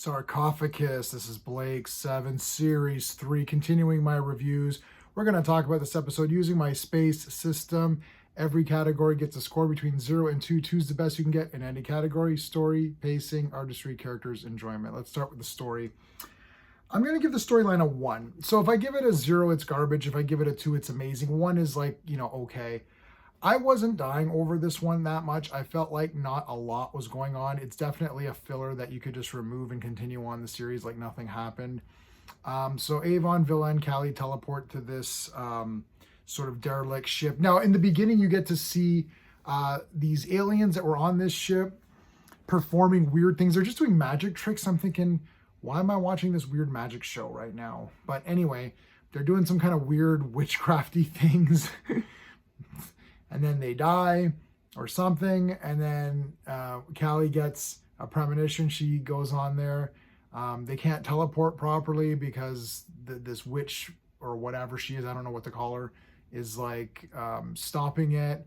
Sarcophagus. This is Blake 7, Series 3. Continuing my reviews, we're going to talk about this episode using my space system. Every category gets a score between 0 and 2. 2 is the best you can get in any category: story, pacing, artistry, characters, enjoyment. Let's start with the story. I'm going to give the storyline a 1. So if I give it a 0, it's garbage. If I give it a 2, it's amazing. 1 is like, okay. I wasn't dying over this one that much. I felt like not a lot was going on. It's definitely a filler that you could just remove and continue on the series like nothing happened. So Avon, Villa, and Callie teleport to this sort of derelict ship. Now, in the beginning, you get to see these aliens that were on this ship performing weird things. They're just doing magic tricks. I'm thinking, why am I watching this weird magic show right now? But anyway, they're doing some kind of weird witchcrafty things. And then they die or something. And then Callie gets a premonition. She goes on there. They can't teleport properly because this witch or whatever she is, I don't know what to call her, is like stopping it.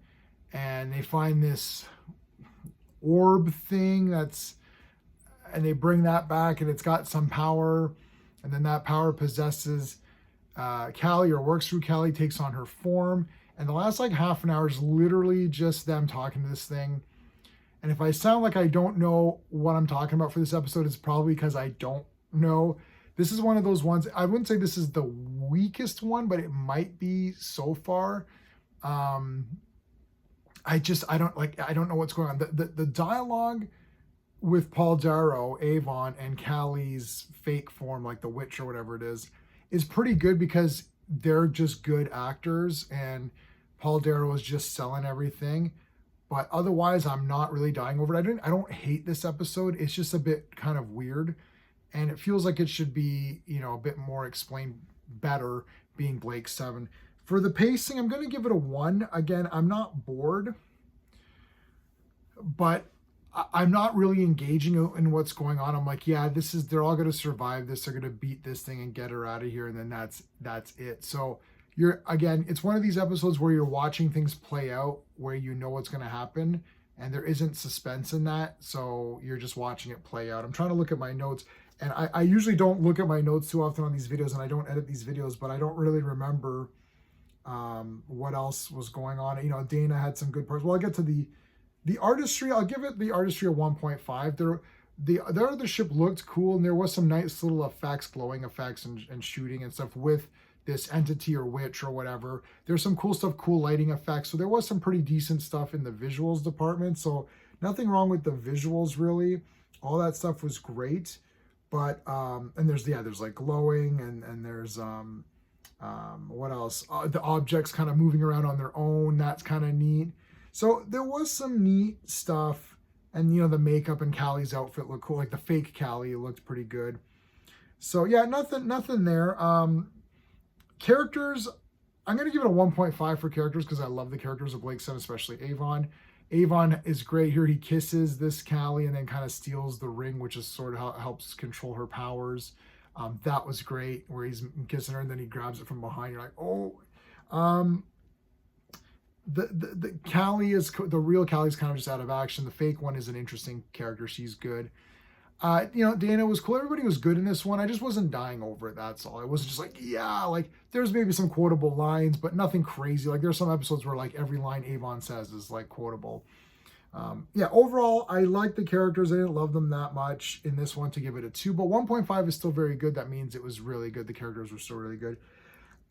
And they find this orb thing and they bring that back, and it's got some power. And then that power possesses Callie or works through Callie, takes on her form. And the last like half an hour is literally just them talking to this thing. And if I sound like I don't know what I'm talking about for this episode, it's probably because I don't know. This is one of those ones, I wouldn't say this is the weakest one, but it might be so far. I don't know what's going on. The dialogue with Paul Darrow, Avon, and Callie's fake form, like the witch or whatever it is pretty good because they're just good actors, and Paul Darrow is just selling everything. But otherwise, I'm not really dying over it. I don't hate this episode. It's just a bit kind of weird, and it feels like it should be, a bit more explained better, being Blake 7. For the pacing, I'm going to give it a 1. Again, I'm not bored, but I'm not really engaging in what's going on. I'm like, yeah, they're all going to survive this. They're going to beat this thing and get her out of here. And then that's it. So it's one of these episodes where you're watching things play out, where you know what's going to happen, and there isn't suspense in that. So you're just watching it play out. I'm trying to look at my notes, and I usually don't look at my notes too often on these videos, and I don't edit these videos, but I don't really remember what else was going on. Dana had some good parts. Well, I'll get to the artistry. I'll give it the artistry a 1.5. The other ship looked cool, and there was some nice little effects, glowing effects and shooting and stuff with this entity or witch or whatever. There's some cool stuff, cool lighting effects. So there was some pretty decent stuff in the visuals department. So nothing wrong with the visuals, really. All that stuff was great. But, and there's like glowing and there's, what else? The objects kind of moving around on their own. That's kind of neat. So there was some neat stuff, and the makeup and Callie's outfit looked cool. Like the fake Callie looked pretty good. So yeah, nothing there. Characters, I'm gonna give it a 1.5 for characters because I love the characters of Blake 7, especially Avon. Avon is great here. He kisses this Callie and then kind of steals the ring, which is sort of how it helps control her powers. That was great, where he's kissing her and then he grabs it from behind. You're like, oh. The Callie is the real Callie's kind of just out of action. The fake one is an interesting character. She's good. Dana was cool. Everybody was good in this one. I just wasn't dying over it. That's all. It wasn't just like, yeah, like there's maybe some quotable lines, but nothing crazy. Like there's some episodes where like every line Avon says is like quotable. Overall, I like the characters. I didn't love them that much in this one to give it a 2, but 1.5 is still very good. That means it was really good. The characters were still really good.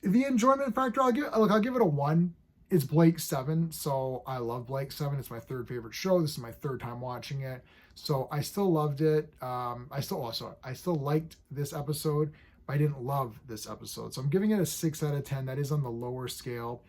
The enjoyment factor, I'll give it a 1. It's Blake 7, so I love Blake 7. It's my 3rd favorite show. This is my 3rd time watching it, so I still loved it. I still liked this episode, but I didn't love this episode. So I'm giving it a 6 out of 10. That is on the lower scale,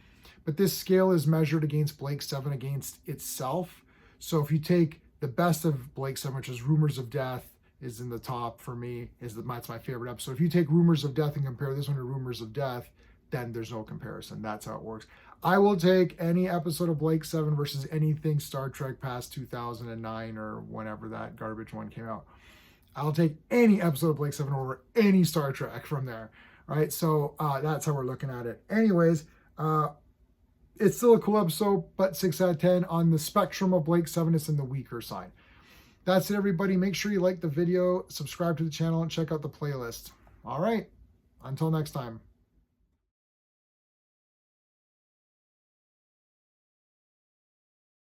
but this scale is measured against Blake 7 against itself. So if you take the best of Blake 7, which is Rumors of Death, is in the top for me. That's my favorite episode. If you take Rumors of Death and compare this one to Rumors of Death, then there's no comparison. That's how it works. I will take any episode of Blake 7 versus anything Star Trek past 2009 or whenever that garbage one came out. I'll take any episode of Blake 7 over any Star Trek from there. All right, so that's how we're looking at it. Anyways, it's still a cool episode, but 6 out of 10. On the spectrum of Blake 7, it's in the weaker side. That's it, everybody. Make sure you like the video, subscribe to the channel, and check out the playlist. All right, until next time.